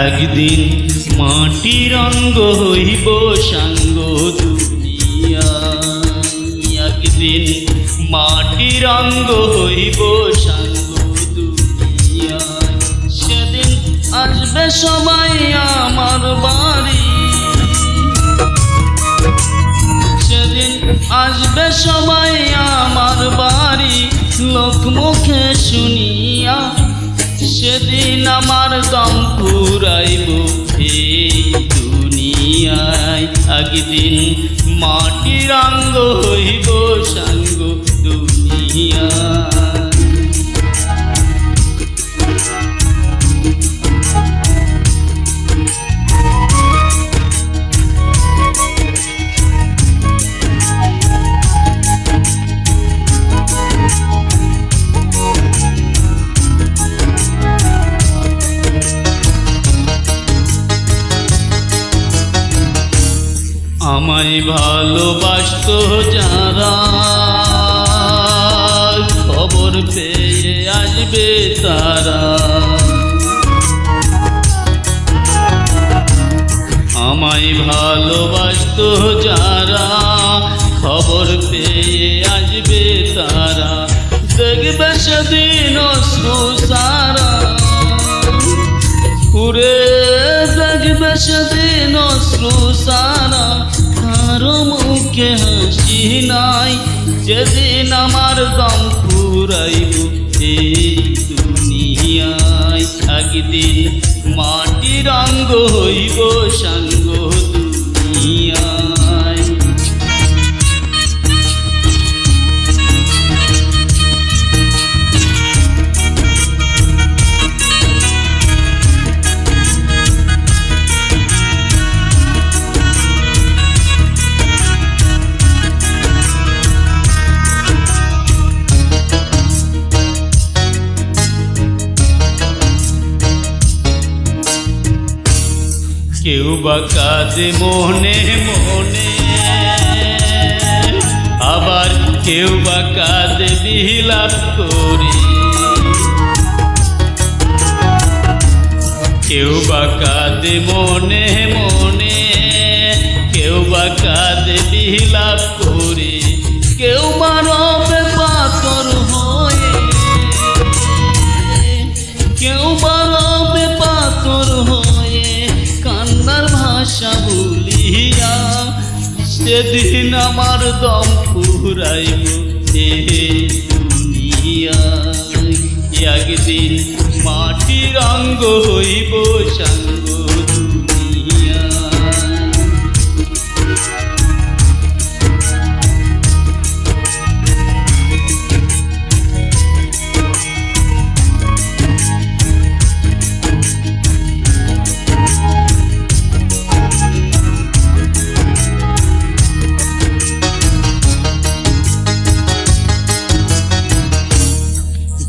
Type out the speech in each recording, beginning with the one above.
একদিন মাটির অঙ্গ হইব সাঙ্গ দুনিয়ায়, একদিন মাটির অঙ্গ হইব সাঙ্গ দুনিয়ায়। সেদিন আসবে সবাই আমার বাড়ি, সেদিন আসবে সবাই আমার বাড়ি, লোক মুখে শুনিয়া সেদিন আমার দম ফুরাইব এই দুনিয়ায়। একদিন মাটির অঙ্গ হইব সাঙ্গ দুনিয়ায়। আমায় ভালোবাসতো যারা, খবর পেয়ে আসবে তারা। আমায় ভালোবাসতো যারা, খবর পেয়ে আসবে তারা। দেখবে সেদিন অশ্রু সারা পুরে, দেখবে সেদিন অশ্রু সারা। কারো মুখে হাসি নাই, যেদিন আমার দম ফুরাইব এই দুনিয়ায়। একদিন মাটির অঙ্গ হইব সাঙ্গ দুনিয়ায়। কেউ বা কাঁদে মনে মনে, আবার কেউ বা কাঁদে বিলাপ করে। কেউ বা কাঁদে মনে মনে, কেউ বা কাঁদে বিলাপ করে। কেউ বা রবে পাথর হয়ে, কেউ বা রবে পাথর হয়ে কান্নার ভাষা ভুলিয়া। সেদিন আমার দম ফুরাইব এই দুনিয়ায়। একদিন মাটির অঙ্গ হইব সাঙ্গ দুনিয়ায়।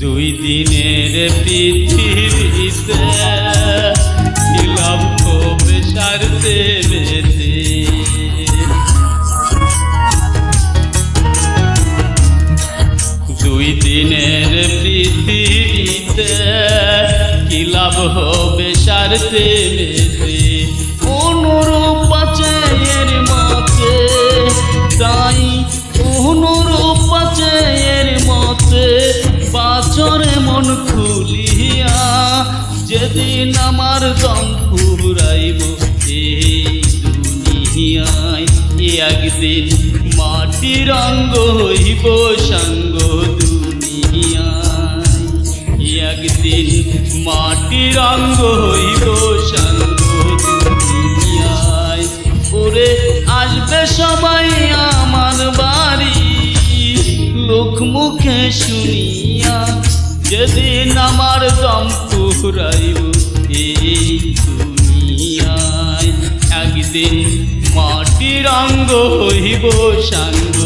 দুই দিনের পৃথিবীতে কি লাভ হবে সারতে বেঁধে। দুই দিনের পৃথিবীতে কি লাভ হবে সারতে বেঁধে। অনুরূপ আছে এর মতে, তাই অনুরূপ আছে এর মতে। বাছরে মন খুলিয়া যেদিন আমার দম ফুরাইব এই দুনিয়ায়। একদিন মাটির অঙ্গ হইব সাঙ্গ দুনিয়ায়। একদিন মাটির অঙ্গ হইব সাঙ্গ দুনিয়ায়। ওরে আসবে সবাই আমার বাড়ি, লোক মুখে শুনিয়া যেদিন আমার দম ফুরাইব এই দুনিয়ায়। একদিন মাটির অঙ্গ হইব সাঙ্গ